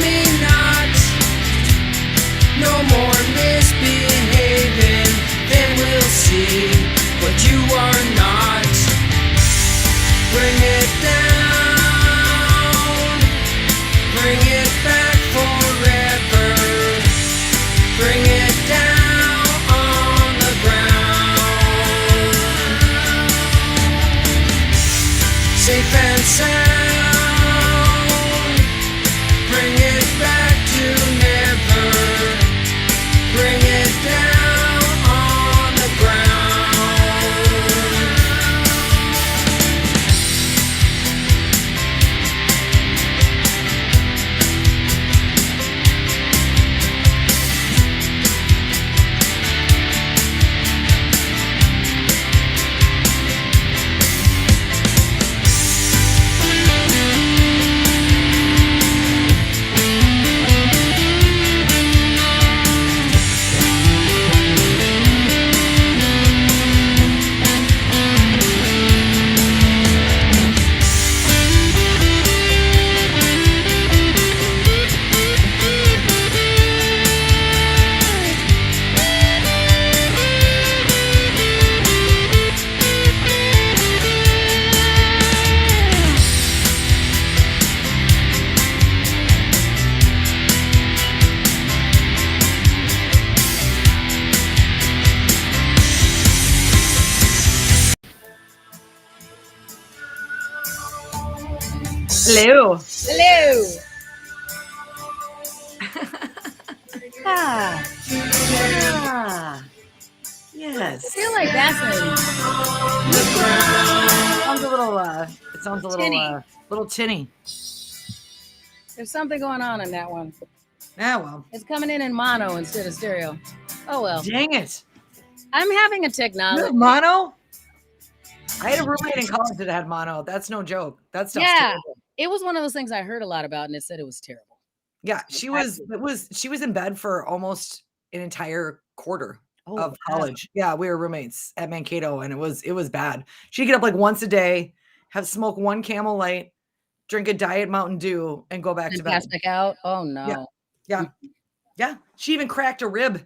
me not. No more misbehaving, then we'll see what you are not. Bring it down, bring it back forever. Bring it down on the ground. Safe and sound. Bring it back to never. Bring it down on the ground. Hello. Hello. Ah, Yes. I feel like that's Sounds a little. It sounds a little. Tinny. Little tinny. there's something going on in that one. Yeah. Well. It's coming in mono instead of stereo. Oh well. Dang it. I'm having a You technology. have mono? I had a roommate in college that had mono. That's no joke. That stuff's Yeah, terrible. it was one of those things I heard a lot about, and it said it was terrible. Yeah, she was. She was in bed for almost an entire quarter Oh, of wow. college. Yeah, we were roommates at Mankato, and it was bad. She'd get up like once a day, have smoke one Camel Light, drink a Diet Mountain Dew, and go back And to bed. pass back out. Oh no. Yeah, yeah. She even cracked a rib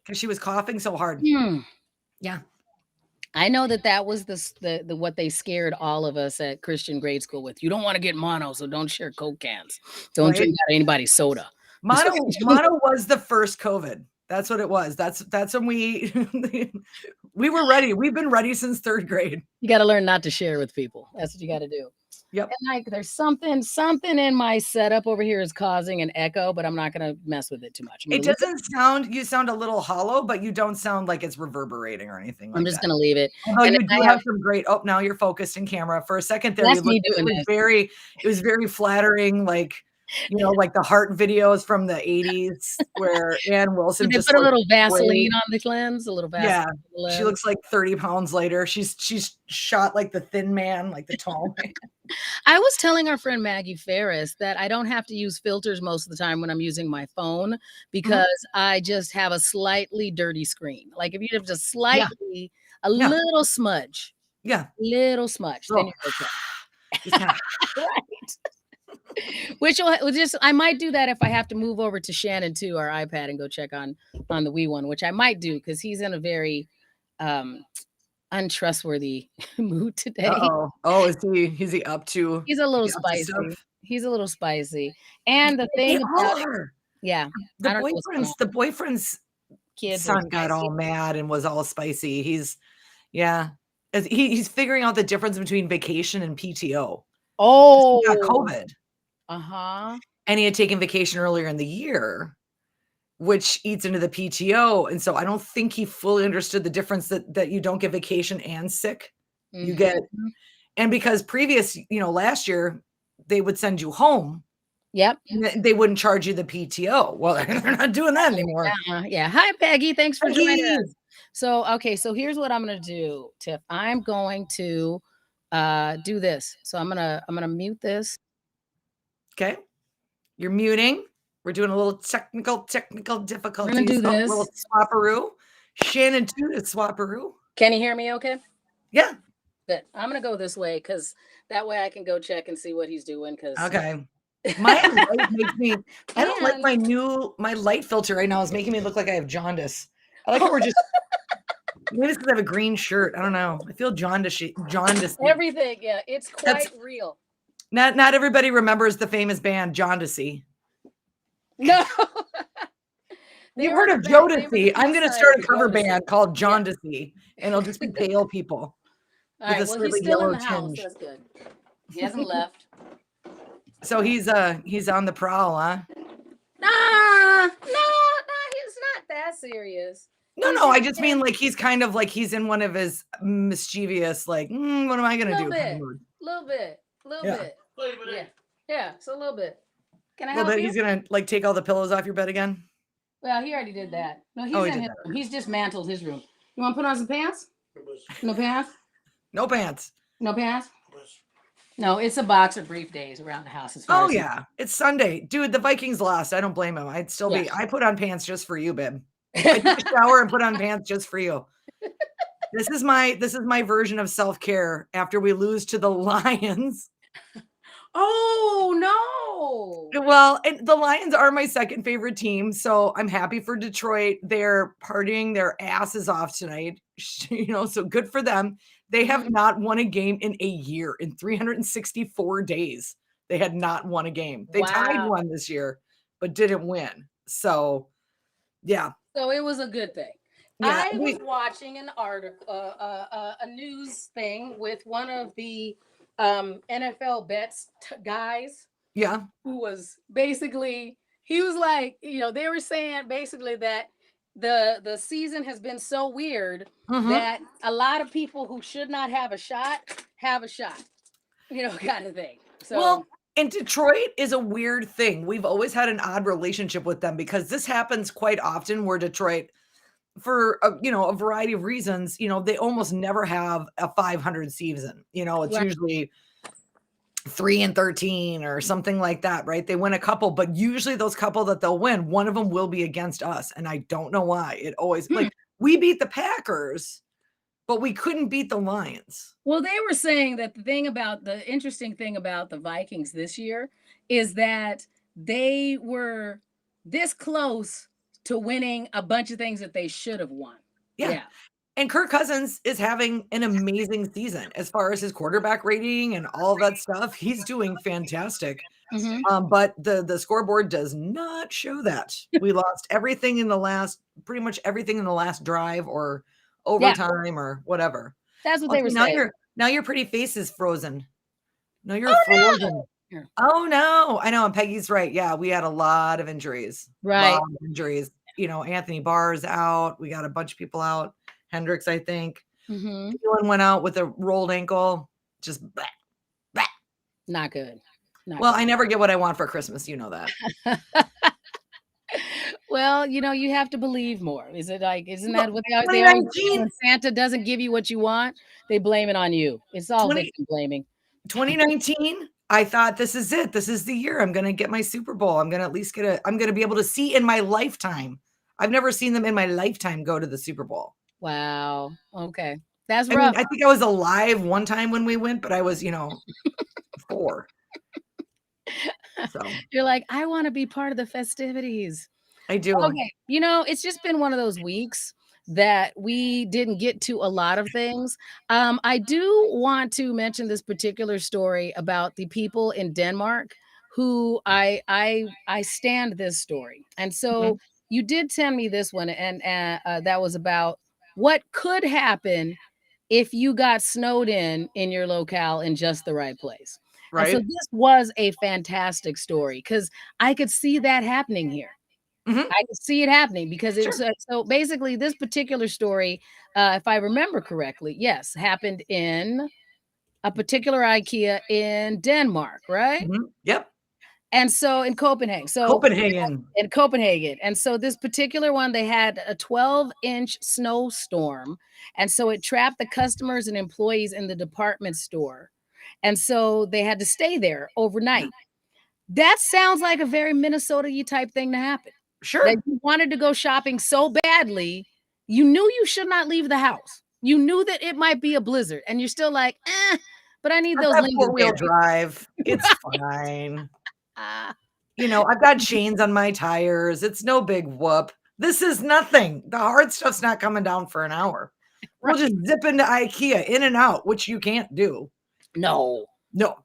because she was coughing so hard. Hmm. Yeah. I know that was the what they scared all of us at Christian grade school with. You don't want to get mono, so don't share Coke cans. Don't Right. drink out of anybody's soda. Mono was the first COVID. That's what it was. That's when we we were ready. We've been ready since 3rd grade. You got to learn not to share with people. That's what you got to do. Yep. And like, there's something in my setup over here is causing an echo, but I'm not going to mess with it too much. It doesn't sound. You sound a little hollow, but you don't sound like it's reverberating or anything. I'm just going to leave it. Although you do have some great. Oh, now you're focused in camera. For a second there, That's you me looked, doing it was this. very. It was very flattering. Like, you know, like the heart videos from the 80s where Ann Wilson Did they just put a looked little Vaseline great. on the lens? A little Vaseline. Yeah, on the lens? she looks like 30 pounds lighter. She's shot like the thin man, like the tall man. I was telling our friend Maggie Ferris that I don't have to use filters most of the time when I'm using my phone because I just have a slightly dirty screen. Like if you have just slightly, a little smudge. Yeah. Little smudge. Then you're okay. Just kinda, Right. Which will just, I might do that if I have to move over to Shannan too, our iPad, and go check on the wee one, which I might do because he's in a very untrustworthy mood today. Oh, is he up to? He's a little spicy. He's a little spicy. And the thing about yeah, the boyfriend's kids son got all mad and was all spicy. He's figuring out the difference between vacation and PTO. Oh, he got COVID. Uh-huh. And he had taken vacation earlier in the year, which eats into the PTO. And so I don't think he fully understood the difference that you don't get vacation and sick. You get, and because last year they would send you home. Yep. They wouldn't charge you the PTO. Well, they're not doing that anymore. Yeah. Hi, Peggy. Thanks for joining us. So, okay. So here's what I'm going to do, Tiff. I'm going to do this. So I'm going to mute this. Okay. You're muting. We're doing a little technical difficulties. We're going to do this. A little swapperoo. Shannan too to swapperoo. Can you hear me okay? Yeah. Good. I'm going to go this way because that way I can go check and see what he's doing. Okay. My light makes me I don't like And my light filter right now is making me look like I have jaundice. I like how we're just maybe it's because I have a green shirt. I don't know. I feel jaundice. everything, yeah, it's That's quite real. not everybody remembers the famous band Jaundice. No. They You've were heard the of they were the Jodeci. I'm B gonna side start to a cover Jodeci. band called Yeah. Jaundice, and it'll just be pale people All with a right. Well, he's slightly still in yellow the house. tinge. That's good. He hasn't left. So he's on the prowl, huh? Nah, he's not that serious. No, He's no, I just just mean in like he's kind of like he's in one of his mischievous, like, what am I a gonna little do? Kind of bit, mood. little bit, little Yeah. bit. Yeah, yeah. So a little bit. Can I A little help bit. you? He's gonna like take all the pillows off your bed again. Well, he already did that. No, Oh, he's he in did his that. room. He's dismantled his room. You want to put on some pants? No pants? No pants. No pants? No, it's a boxer brief days around the house as far Oh as yeah, it's Sunday, dude. The Vikings lost. I don't blame him. I'd still Yeah. be. I put on pants just for you, babe. I took a shower and put on pants just for you. This is my version of self care after we lose to the Lions. Oh no. Well, and the Lions are my second favorite team, so I'm happy for Detroit. They're partying their asses off tonight. So good for them. They have Mhm. not won a game in a year. In 364 days, they had not won a game. They tied Wow. one this year, but didn't win. So, yeah. So it was a good thing. Yeah, I was watching an article, a news thing with one of the NFL bets guys yeah. who was basically he was like, they were saying basically that the season has been so weird Mhm. that a lot of people who should not have a shot have a shot, kind of thing. So Well, and Detroit is a weird thing. We've always had an odd relationship with them because this happens quite often where Detroit for a variety of reasons, they almost never have a 500 season. It's right. usually 3-13 or something like that, right? They win a couple, but usually those couple that they'll win, one of them will be against us, and I don't know why. It always like we beat the Packers, but we couldn't beat the Lions. Well, they were saying that the interesting thing about the Vikings this year is that they were this close to winning a bunch of things that they should have won. Yeah. Yeah. And Kirk Cousins is having an amazing season as far as his quarterback rating and all of that stuff. He's doing fantastic. Mhm. But the scoreboard does not show that. We lost pretty much everything in the last drive or Yeah, overtime or whatever. that's what Oh, they were see, now saying. your pretty face is frozen. No, you're Oh frozen. no. Oh no, I know, and Peggy's right. Yeah, we had a lot of injuries. Right. Lot of injuries. Anthony Barr's out. We got a bunch of people out. Hendricks, I think. Mhm. Thielen went out with a rolled ankle. Just bleh, bleh. Not good. Not Well, good. I never get what I want for Christmas. You know that. Well, you have to believe more. Isn't that what they always say? 2019, When Santa doesn't give you what you want, they blame it on you. It's all 20 victim blaming. 2019, I thought this is it. This is the year I'm going to get my Super Bowl. I'm going to at least I'm going to be able to see in my lifetime. I've never seen them in my lifetime go to the Super Bowl. Wow. Okay. That's I mean, rough. I think I was alive one time when we went, but I was, 4. So You're like, I want to be part of the festivities. I do. Okay. It's just been one of those weeks that we didn't get to a lot of things. I do want to mention this particular story about the people in Denmark who I stand this story. And so Mhm. you did send me this one, and that was about what could happen if you got snowed in your locale in just the right place. And so Right? this was a fantastic story because I could see that happening here. Mhm. I could see it happening because it's Sure. so basically this particular story, if I remember correctly, yes, happened in a particular IKEA in Denmark, right? Mhm. Yep. And so in Copenhagen. So Copenhagen. in Copenhagen. And so this particular one, they had a 12-inch snowstorm. And so it trapped the customers and employees in the department store. And so they had to stay there overnight. That sounds like a very Minnesota-y type thing to happen. That Sure. you wanted to go shopping so badly, you knew you should not leave the house. You knew that it might be a blizzard, and you're still like, but I need I those have four-wheel lingonberries. drive. It's fine. You know, I've got chains on my tires. It's no big whoop. This is nothing. The hard stuff's not coming down for an hour. We'll Right. just zip into IKEA, in and out, which you can't do. No, No,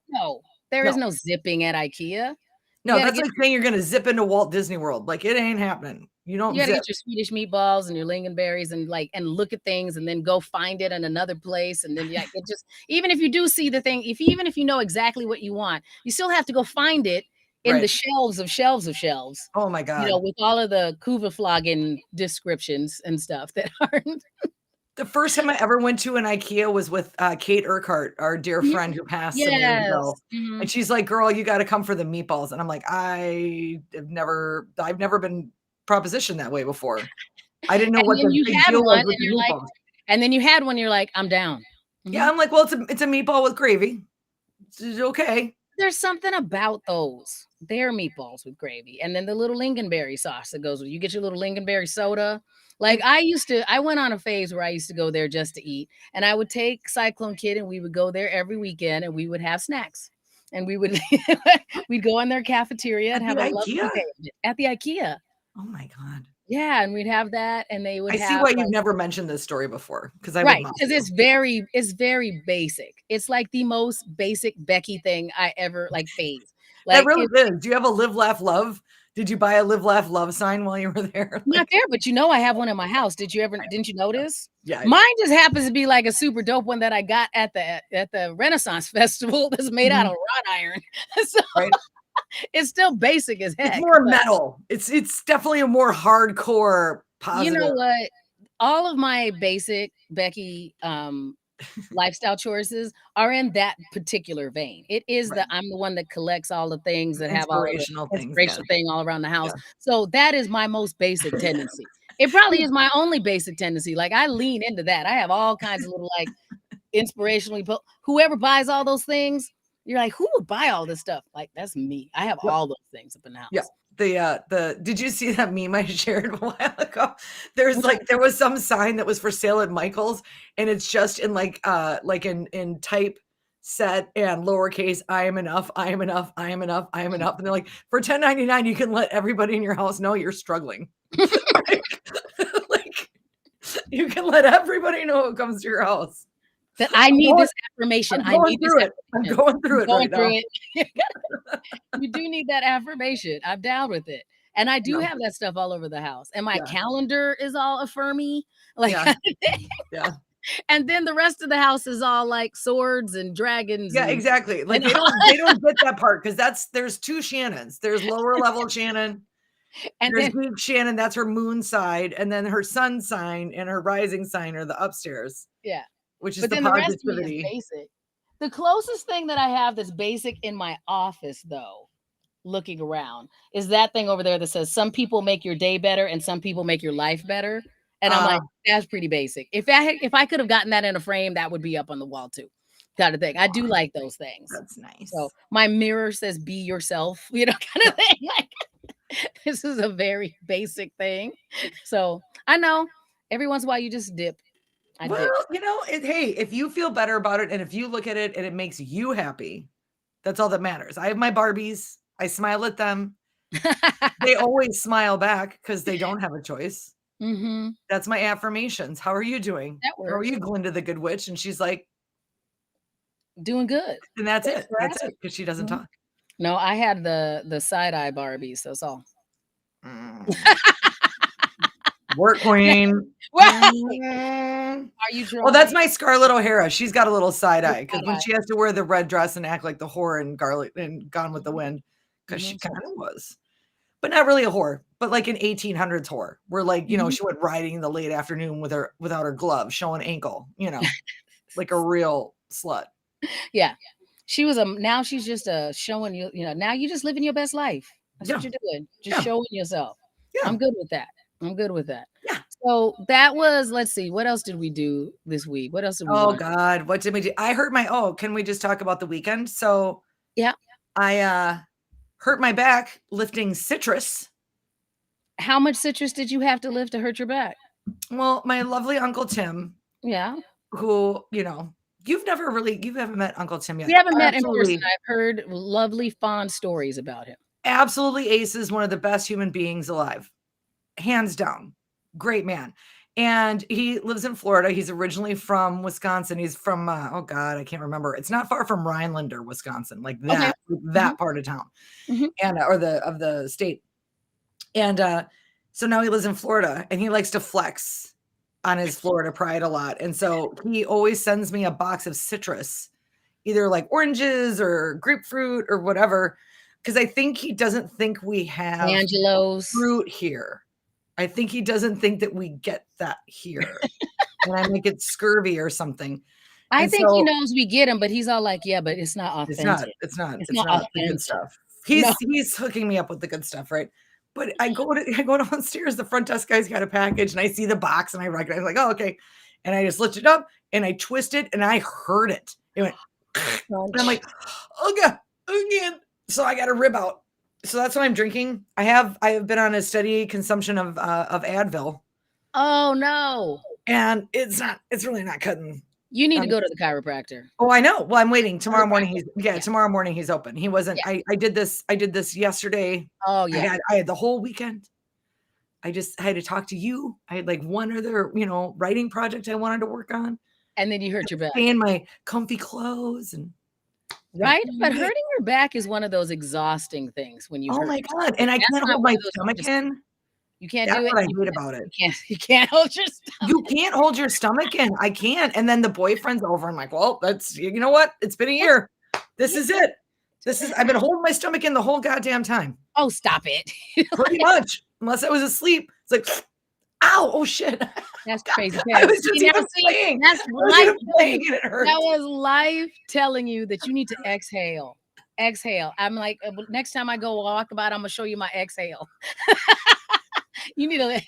there is no, no zipping at IKEA. You no. gotta That's get like saying you're going to zip into Walt Disney World. Like, it ain't happening. You don't you gotta zip. get your Swedish meatballs and your lingonberries and and look at things and then go find it in another place. And then it just even if you do see the thing, even if you know exactly what you want, you still have to go find it in the Right. shelves of shelves of shelves. Oh my God. With all of the Kuvaflagen descriptions and stuff that aren't. The first time I ever went to an IKEA was with, Kate Urquhart, our dear Mhm. friend who passed some years ago, Yes. and she's like, "Girl, you gotta come for the meatballs," and I'm like, I've never been propositioned that way before. I didn't know And what then the you big had deal one was with and the you're like meatballs. you're like, "I'm down." Yeah, Mhm. I'm like, "Well, it's a meatball with gravy. It's okay." There's something about those. They're meatballs with gravy, and then the little lingonberry sauce that goes with you get your little lingonberry soda. Like, And I went on a phase where I used to go there just to eat, and I would take Cyclone Kid, and we would go there every weekend, and we would have snacks, and we would we'd go in their cafeteria at and the have a IKEA? lovely day at the IKEA. Oh my God. Yeah, and we'd have that, and they would I see have, why you've like never mentioned this story before, because I would right, mock because you. it's very basic. It's like the most basic Becky thing I ever like phase. That Like, really it's is. Do you have a live, laugh, love? Did you buy a live, laugh, love sign while you were there? not Like, there, but I have one in my house. Didn't you notice? yeah, I did. Mine just happens to be like a super dope one that I got at the Renaissance Festival that's made out of Mhm. wrought iron. So Right? it's still basic as It's heck, more but metal. It's definitely a more hardcore you know positive. what? All of my basic Becky lifestyle choices are in that particular vein. It is Right. that I'm the one that collects all the things that have all of the Inspirational things, yeah, inspirational thing all around the house. yeah. So that is my most basic tendency. It probably is my only basic tendency. Like, I lean into that. I have all kinds of little like inspirationally whoever buys all those things, you're like, who would buy all this stuff? Like, that's me. I have Yep, all those things up in the yep. house. The did you see that meme I shared a while ago? There's Which like there was some sign that was for sale at Michael's, and it's just in like in type set and lowercase, I am enough, I am enough, I am enough, I am enough. And they're like, for 10.99, you can let everybody in your house know you're struggling. Like, like you can let everybody know who comes to your house. that I I'm need going, this affirmation. I'm I going need this through it. I'm affirmation. going through I'm it going right through now. it. You do need that affirmation. I'm down with it. And I do Yeah, have that stuff all over the house. And my yeah, calendar is all affirmy. Like, yeah, yeah. and then the rest of the house is all like swords and dragons Yeah, exactly. Like and they don't get that part because there's two Shannons. There's lower level Shannon, and there's then deep Shannon, that's her moon side, and then her sun sign and her rising sign are the upstairs, yeah. which is But the then the rest of me is positivity. basic. The closest thing that I have that's basic in my office, though, looking around, is that thing over there that says some people make your day better and some people make your life better. And I'm Uh, like, that's pretty basic. If I could have gotten that in a frame, that would be up on the wall too. Kind of thing. I do like those things. that's So nice. my mirror says be yourself, kind Yeah. of thing. Like, this is a very basic thing. So I know every once in a while you just dip. I Well, dip. hey, if you feel better about it and if you look at it and it makes you happy, that's all that matters. I have my Barbies. I smile at them. They always smile back because they don't have a choice. Hmm. That's my affirmations. How are you doing? That How are works. you, Glinda the Good Witch? And she's like, Doing good. and that's Thanks it. for That's asking. it because she doesn't Mhm. talk. No, I had the side eye Barbies. That's all. Mm. Work queen. Right. Mm. Are you Well, that's drawing my Scarlett O'Hara. She's got a little side the eye because side when eye? she has to wear the red dress and act like the whore in Garlic and Gone with the Mhm, Wind, because she mhm, kind of was, but not really a whore, but like an 1800s whore, where like mhm. she went riding in the late afternoon without her glove, showing ankle, like a real slut. Yeah. She was now she's just showing you, now you just living your best life. That's what Yeah, you're doing. Just yeah, showing yourself. yeah, I'm good with that. I'm good with that. yeah. So that was, let's see, what else did we do this week? What else did we Oh learn? God, what did we do? I hurt my can we just talk about the weekend? So Yeah. I hurt my back lifting citrus. How much citrus did you have to lift to hurt your back? Well, my lovely Uncle Tim, Yeah. who, you haven't met Uncle Tim We yet. haven't met in person. Absolutely. I've heard lovely, fond stories about him. Absolutely Ace is one of the best human beings alive. Hands down. Great man. And he lives in Florida. He's originally from Wisconsin. He's from oh God, I can't remember. It's not far from Rhinelander, Wisconsin, like Okay. that part of town. Mhm. And or the state. And so now he lives in Florida and he likes to flex on his Florida pride a lot. And so he always sends me a box of citrus, either like oranges or grapefruit or whatever, because I think he doesn't think we have Angelo's. fruit here. I think he doesn't think that we get that here. And I make it scurvy or something. I And think he so knows we get him, but he's all like, yeah, but it's not authentic. it's not It's the not good authentic. stuff. No. He's hooking me up with the good stuff, right? But I go downstairs, the front desk guy's got a package, and I see the box and I recognize, like, oh, okay. And I just lift it up and I twist it and I heard it. It went, and I'm like, oh God, again. So I got a rib out. So that's what I'm drinking. I have been on a steady consumption of Advil, Oh no. and it's really not cutting. You need to go to the chiropractor. Oh, I know. Well, I'm waiting. Tomorrow morning Yeah. tomorrow morning he's open. He wasn't. Yeah. I did this yesterday. Oh yeah. I had the whole weekend. I had to talk to you. I had like one other, writing project I wanted to work on. And then you hurt your back. Stay in my comfy clothes and Right? But hurting your back is one of those exhausting things when you oh hurt my yourself. God. And I That's can't not hold one my of those stomach just- in. You can't That's do it. what I hate about it. You can't hold your stomach. You can't hold your stomach in. I can't. And then the boyfriend's over. I'm like, well, that's, you know what? It's been a year. This is it. I've been holding my stomach in the whole goddamn time. Oh, stop it. Pretty much. Unless I was asleep. It's like, ow, oh shit. That's crazy. I was just even playing. That's I was life. even playing and it hurt. That was life telling you that you need to exhale. Exhale. I'm like, next time I go walk about, I'm gonna show you my exhale. You need to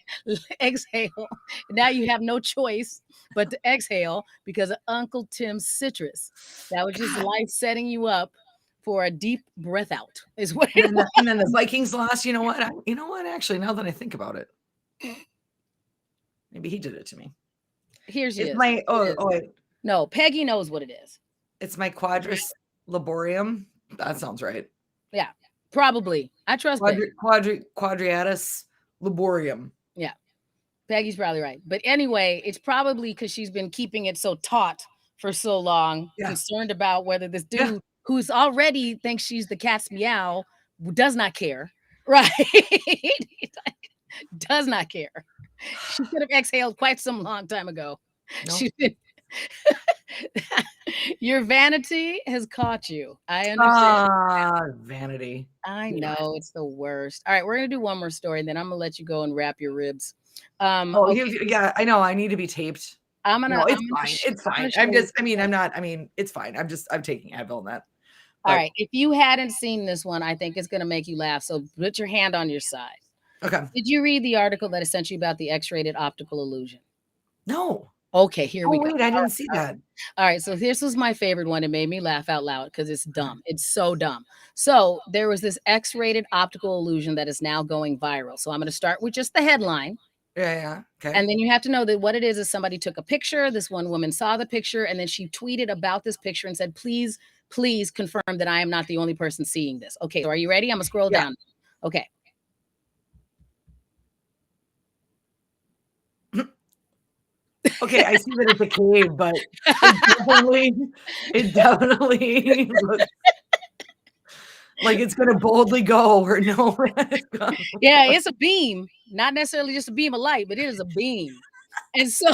exhale. Now you have no choice but to exhale because of Uncle Tim's citrus. That was just life setting you up for a deep breath out. Is what it was. And then the Vikings lost. You know what? Actually, now that I think about it, maybe he did it to me. Here's It's yours. my No, Peggy knows what it is. It's my quadris laborium. That sounds right. Yeah, probably. I trust Peggy. Quadriatus laborium. Yeah, Peggy's probably right. But anyway, it's probably because she's been keeping it so taut for so long, concerned about whether this dude who's already thinks she's the cat's meow does not care, right? Does not care. She could have exhaled quite some long time ago. Nope. She's been your vanity has caught you. I understand. Vanity. I know it's the worst. All right, we're gonna do one more story, and then I'm gonna let you go and wrap your ribs. Okay. Yeah, I know. I need to be taped. I'm gonna. No, it's I'm gonna fine. It's fine. It's fine. I'm taking Advil in that. All right. If you hadn't seen this one, I think it's gonna make you laugh. So put your hand on your side. Okay. Did you read the article that I sent you about the X-rated optical illusion? No. Okay, here we go. Wait, I didn't see that. All right, so this was my favorite one. It made me laugh out loud because it's dumb. It's so dumb. So there was this X-rated optical illusion that is now going viral. So I'm going to start with just the headline. Yeah. Okay. And then you have to know that what it is somebody took a picture. This one woman saw the picture, and then she tweeted about this picture and said, please confirm that I am not the only person seeing this. Okay, so are you ready? I'm going to scroll down. Okay. Okay, I see that it's a cave, but it definitely looks like it's gonna boldly go where nowhere it's going. Yeah, it's a beam, not necessarily just a beam of light, but it is a beam. And so,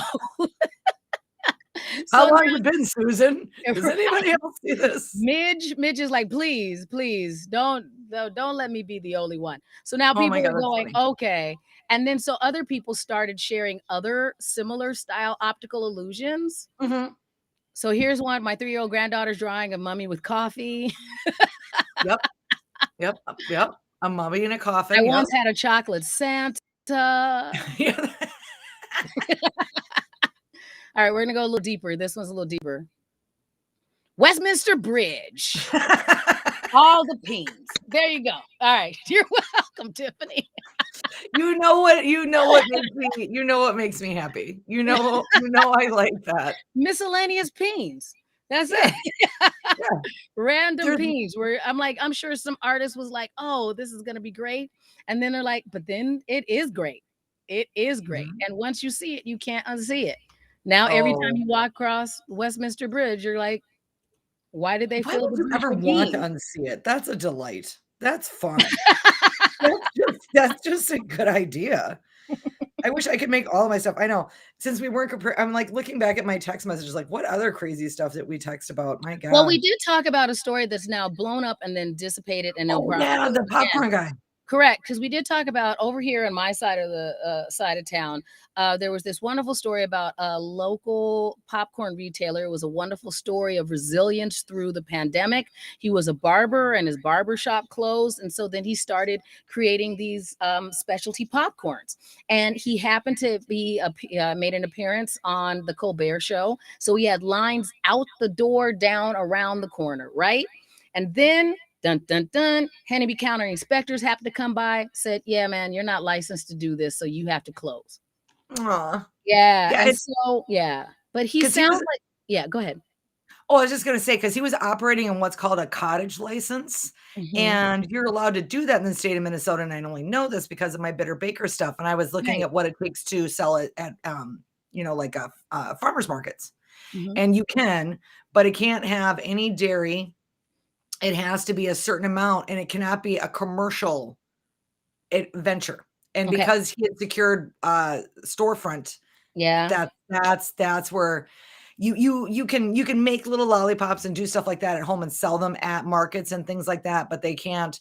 how long has it been, Susan? Does anybody else see this? Midge is like, please, don't let me be the only one. So now Oh my people God, are going, that's funny. okay. And then so other people started sharing other similar style optical illusions. Mhm. So here's one, my 3-year-old granddaughter's drawing a mummy with coffee. Yep. A mummy in a coffin. I Yep. once had a chocolate Santa. Yeah. All right, we're gonna go a little deeper. This one's a little deeper. Westminster Bridge. All the pings. There you go. All right. You're welcome, Tiffany. You know what makes me happy. You know I like that. Miscellaneous pings. That's Yeah, it. yeah. Random There's pings where I'm like, I'm sure some artist was like, "Oh, this is gonna be great," and then they're like, "But then it is great. It is great." Mhm. And once you see it, you can't unsee it. Now, every time Oh, you walk across Westminster Bridge, you're like, "Why did they why fill would the you bridge ever with want to peas?" unsee it? That's a delight. That's fun. That's just a good idea. I wish I could make all of my stuff. I know. Since we weren't I'm, like, looking back at my text messages, like, what other crazy stuff that we text about? My Well, we god. did talk about a story that's now blown up and then dissipated, and they'll Oh, probably yeah, do the it again. popcorn guy. Correct, because we did talk about over here on my side of the side of town. There was this wonderful story about a local popcorn retailer. It was a wonderful story of resilience through the pandemic. He was a barber, and his barber shop closed, and so then he started creating these specialty popcorns. And he happened to be made an appearance on the Colbert Show, so he had lines out the door, down around the corner, right? And then dun dun dun. Hennepin County inspectors happened to come by, said, "Yeah, man, you're not licensed to do this, so you have to close." Aw. Yeah, Yeah, and so yeah, but he 'cause he sounds was like yeah, go ahead. oh, I was just gonna say, say because he was operating on what's called a cottage license, Mhm. and you're allowed to do that in the state of Minnesota, and I only know this because of my Bitter Baker stuff, and I was looking Right. at what it takes to sell it at, like, farmers markets, Mhm. and you can, but it can't have any dairy, it has to be a certain amount, and it cannot be a commercial venture, and Okay. because he had secured, storefront, Yeah. that's where you can make little lollipops and do stuff like that at home and sell them at markets and things like that, but they can't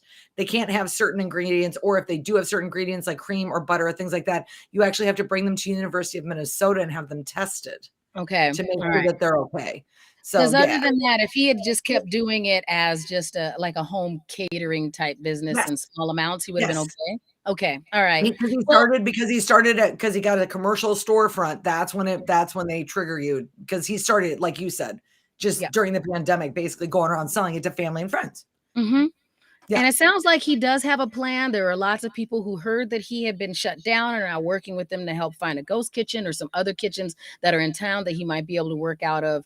have certain ingredients, or if they do have certain ingredients like cream or butter or things like that, you actually have to bring them to University of Minnesota and have them tested Okay. to make All sure right. that they're okay. So, Because other yeah. than that, if he had just kept doing it as just a like a home catering type business in Yes, small amounts, he would have been yes. okay? Okay. All right. Well, Because he started it because he got a commercial storefront, that's when they trigger you, because he started it, like you said, yeah. just during the pandemic, basically going around selling it to family and friends. Mhm. Yeah. And it sounds like he does have a plan. There are lots of people who heard that he had been shut down and are working with them to help find a ghost kitchen or some other kitchens that are in town that he might be able to work out of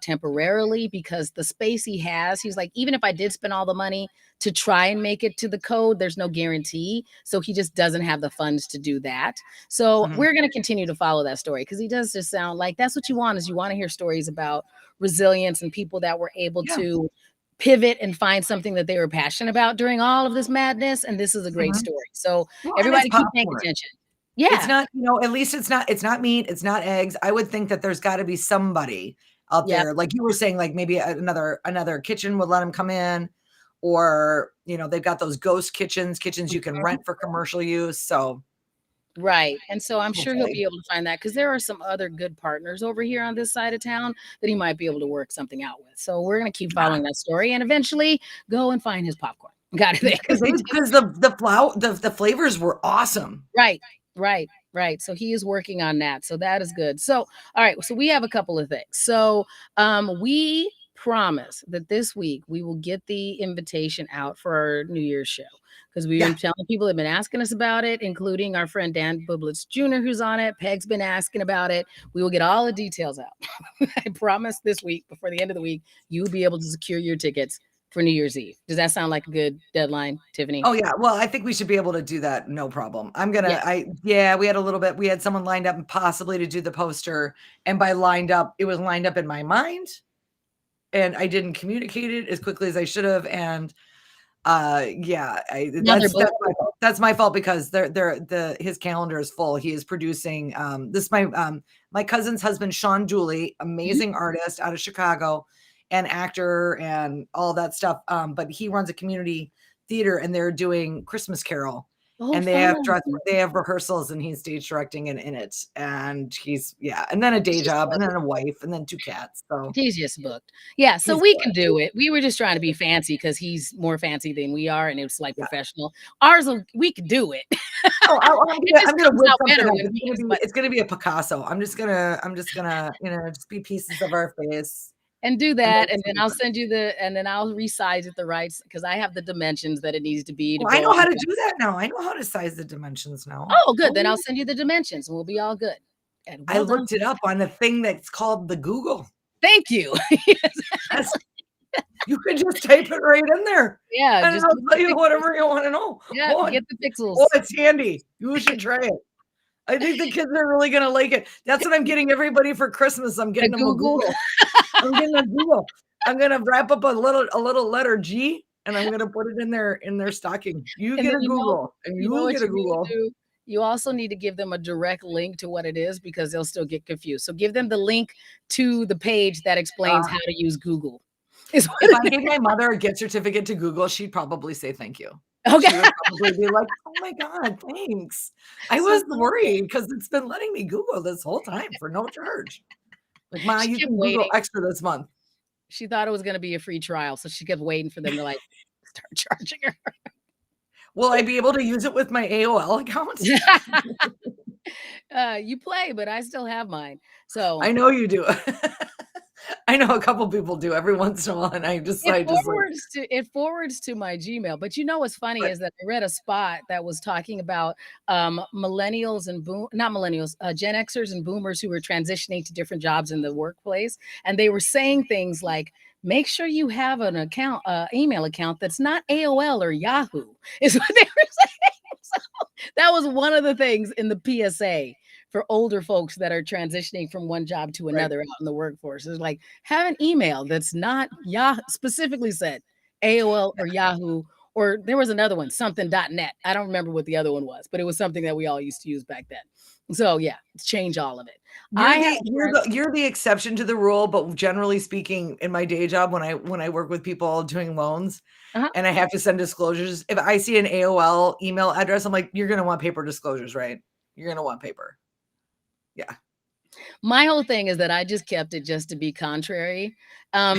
temporarily, because the space he has, he's like, even if I did spend all the money to try and make it to the code, there's no guarantee. So he just doesn't have the funds to do that. So Mhm. we're going to continue to follow that story because he does just sound like that's what you want, is you want to hear stories about resilience and people that were able Yeah. to pivot and find something that they were passionate about during all of this madness, and this is a great Mhm. story. So Well, and it's everybody keep paying popcorn. attention. It's Yeah. not, at least it's not meat, it's not eggs. I would think that there's gotta be somebody out Yep. there, like you were saying, like maybe another kitchen would let them come in, or, they've got those ghost kitchens you can Mhm. rent for commercial use, so Right. And so I'm sure he'll hopefully. be able to find that because there are some other good partners over here on this side of town that he might be able to work something out with. So we're gonna keep Ah, following that story and eventually go and find his popcorn. Got yeah, it. Because he just 'cause the flavors were awesome. right, right, right. So he is working on that. So that is good. So, all right. So we have a couple of things. So, we promise that this week we will get the invitation out for our New Year's show because we've been Yeah. telling people have been asking us about it, including our friend Dan Bublitz Jr., who's on it. Peg's been asking about it. We will get all the details out. I promise this week, before the end of the week, you'll be able to secure your tickets for New Year's Eve. Does that sound like a good deadline, Tiffany? Oh, yeah, well, I think we should be able to do that, no problem. Yeah. Yeah, we had someone lined up and possibly to do the poster, and by lined up, it was lined up in my mind, and I didn't communicate it as quickly as I should have, and, yeah, Now they're that's both my fault. That's my fault because his calendar is full. He is producing, this is my cousin's husband, Sean Dooley, mhm. amazing artist out of Chicago, and actor and all that stuff, but he runs a community theater, and they're doing Christmas Carol, Oh, and fun. they have rehearsals, and he's stage directing in it, and he's yeah, and then a He's day just job, and booked. then a wife, and then 2 cats, so He's just booked. Yeah, so he's we good. can do it. We were just trying to be fancy because he's more fancy than we are, and it's like Yeah. professional. Ours, we could do it. Oh, It just I'm gonna comes whip out something better up. when me but It's gonna be a Picasso. I'm just gonna, just be pieces of our face, and do and then that, it's and gonna then be I'll fun. send you and then I'll resize it the right because I have the dimensions that it needs to be to Oh, I go know on. how to do that now. I know how to size the dimensions now. Oh, good. Then I'll Oh, send you the dimensions, and we'll be all good. And I well done. looked it up on the thing that's called the Google. Thank you. That's, you could just type it right in there. Yeah, And just it'll tell you whatever you want to know. yeah, Oh, get the pixels. oh, it's handy. You should try it. I think the kids are really gonna like it. That's what I'm getting everybody for Christmas. I'm getting them a Google. Google. I'm getting a Google. I'm gonna wrap up a little letter G, and I'm gonna put it in their stocking. You And get then a Google, and you know you what get a you need to Google. do? You also need to give them a direct link to what it is because they'll still get confused. So give them the link to the page that explains how to use Google. Is what If I gave my mother a gift certificate to Google, she'd probably say thank you. Okay. She would probably be like, "Oh my God, thanks." I was worried because it's been letting me Google this whole time for no charge. Like, Ma, She you kept can Google waiting. extra this month. She thought it was gonna be a free trial, so she kept waiting for them to like start charging her. Will I be able to use it with my AOL account? You play, but I still have mine. So I know you do. I know a couple people do every once in a while, and I just like it forwards to my Gmail. But you know what's funny But- is that I read a spot that was talking about millennials and not millennials, Gen Xers and boomers who were transitioning to different jobs in the workplace, and they were saying things like, make sure you have an account, email account that's not AOL or Yahoo, is what they were saying. So that was one of the things in the PSA for older folks that are transitioning from one job to another out in the workforce. It's like, have an email that's not Yahoo, specifically said AOL or Yahoo, or there was another one, something.net. I don't remember what the other one was, but it was something that we all used to use back then. So yeah, change all of it. You're the exception to the rule, but generally speaking, in my day job, when I work with people doing loans and I have to send disclosures, if I see an AOL email address, I'm like, you're gonna want paper disclosures, right? You're gonna want paper. Yeah. My whole thing is that I just kept it just to be contrary.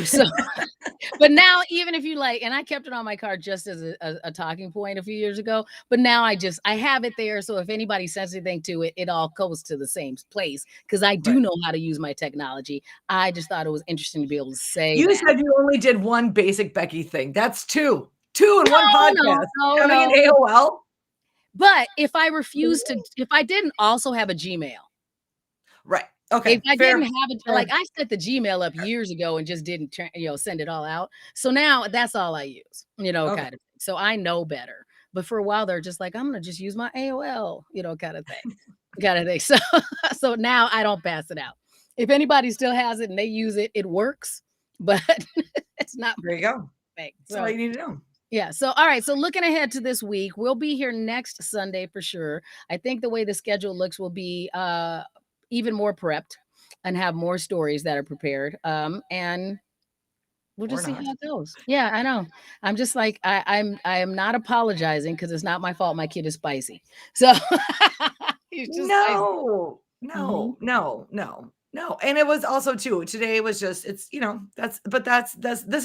So, but now even if you like, and I kept it on my card just as a talking point a few years ago, but now I have it there. So if anybody says anything to it, it all goes to the same place because I do know how to use my technology. I just thought it was interesting to be able to say You said you only did one basic Becky thing. That's two in one podcast. Having an AOL. But if I didn't also have a Gmail. Right. Okay. If I didn't have it, like I set the Gmail up years ago and just didn't, send it all out. So now that's all I use, kind of. So I know better. But for a while, they're just like, I'm gonna just use my AOL, kind of thing, So now I don't pass it out. If anybody still has it and they use it, it works. But it's not. There you go. That's all you need to know. Yeah. So, all right. So, looking ahead to this week, we'll be here next Sunday for sure. I think the way the schedule looks will be even more prepped and have more stories that are prepared. And we'll just see how it goes. Yeah, I know. I'm just like I am not apologizing because it's not my fault. My kid is spicy. So he's just no. And it was also too. Today was just this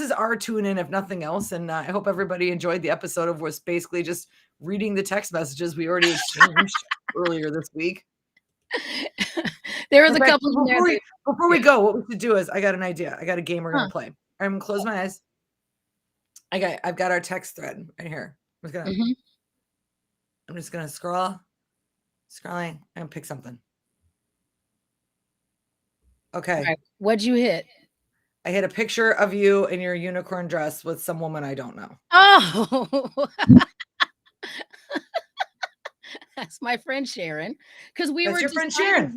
is our tune in if nothing else. And I hope everybody enjoyed the episode of was basically just reading the text messages we already exchanged earlier this week. There was a couple before we go, what we should do is I got an idea. I got a game we're gonna play. I'm gonna close my eyes. I've got our text thread right here. I'm just gonna scrolling. I'm gonna pick something. Okay. Right. What'd you hit? I hit a picture of you in your unicorn dress with some woman I don't know. Oh, that's my friend Sharon. Because we were deciding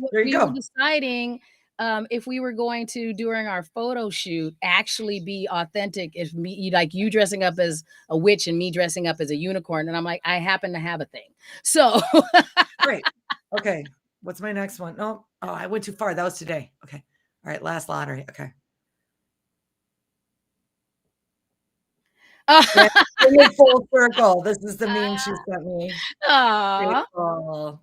if we were going to, during our photo shoot, actually be authentic. If you dressing up as a witch and me dressing up as a unicorn. And I'm like, I happen to have a thing. So great. Okay. What's my next one? Oh, I went too far. That was today. Okay. All right. Last lottery. Okay. Full circle. This is the meme she sent me. Aww.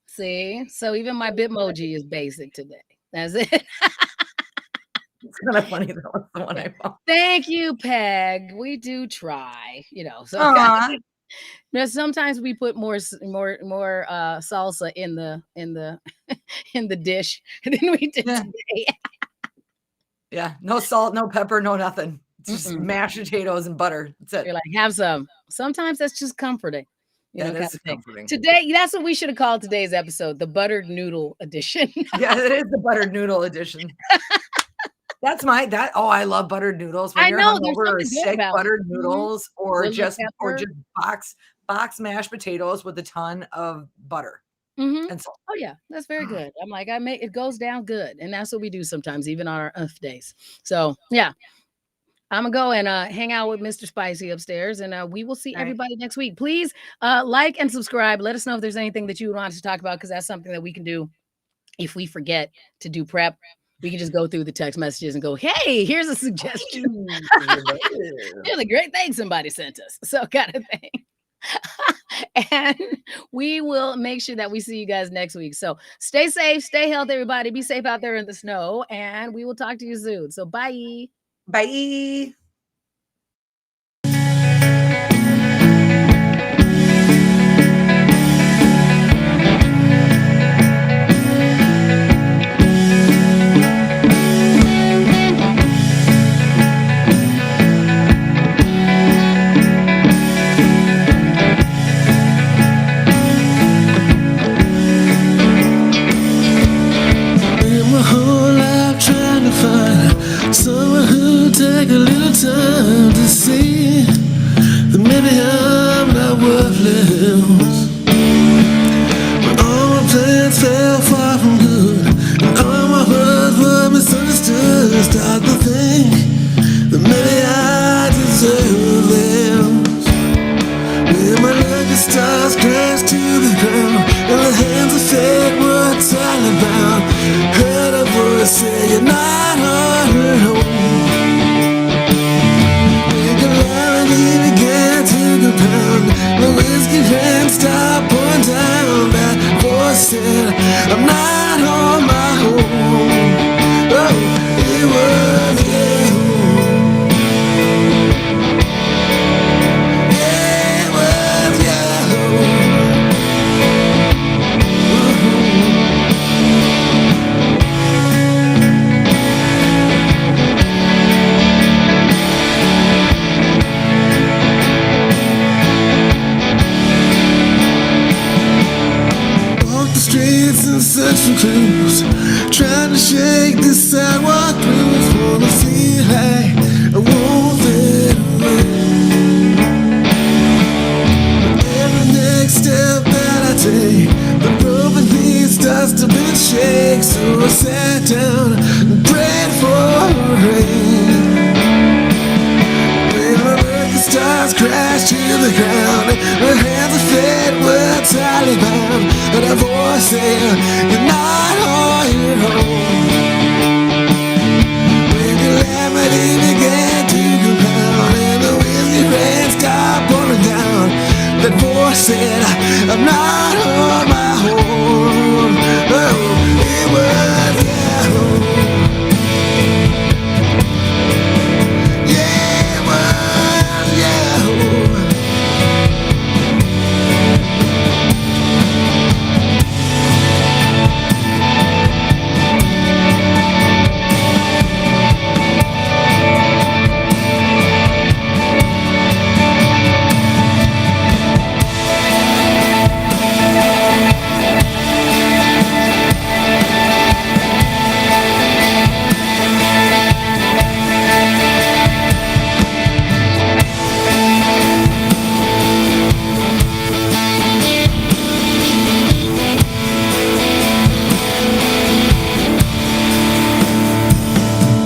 See, so even my Bitmoji is basic today. That's it. It's kind of funny. That was the one I found. Thank you, Peg. We do try, So sometimes we put more salsa in the dish than we did today. Yeah, no salt, no pepper, no nothing. It's just mashed potatoes and butter. That's it. You're like, have some. Sometimes that's just comforting. That is comforting. Today, that's what we should have called today's episode, the buttered noodle edition. Yeah, it is the buttered noodle edition. That's I love buttered noodles. When I you're know, there's hungover or something good sick, about it. buttered noodles or With the just pepper. box mashed potatoes with a ton of butter Mhm. and salt. Oh, yeah, that's very Mm. good. I'm like, I make it goes down good, and that's what we do sometimes, even on our days. So, yeah, Imma go and, hang out with Mr. Spicy upstairs, and, we will see Right. everybody next week. Please, like and subscribe. Let us know if there's anything that you would want us to talk about, because that's something that we can do if we forget to do prep. We can just go through the text messages and go, "Hey, here's a suggestion. Here's a great thing somebody sent us." So kinda thing. And we will make sure that we see you guys next week. So stay safe, stay healthy, everybody. Be safe out there in the snow, and we will talk to you soon. So bye. Bye. Spent my whole life trying to find someone who'll take a little time to see that maybe I'm not worthless. But all my plans fell far from good, and all my words were misunderstood. Start to think that maybe I deserve them. When my lucky stars crashed to the ground, in the hands of fate were tightly bound. Heard a voice say you're not alone. When calamity began to compound, the whiskey rain stopped pouring down. That voice said, I'm not on my own. Oh, it was you. It was you. Walk the streets and search for clues, trying to shake the sidewalk blues. Wanna feel like I won't fade away. Every next step that I take, the broken piece starts to bend and shake. So I sat down and prayed for rain. When my lucky stars crashed to the ground, the hands of fate were tightly bound. And a voice said, you're not on your own. When calamity began to compound, and the whiskey rain stopped pouring down, that voice said, I'm not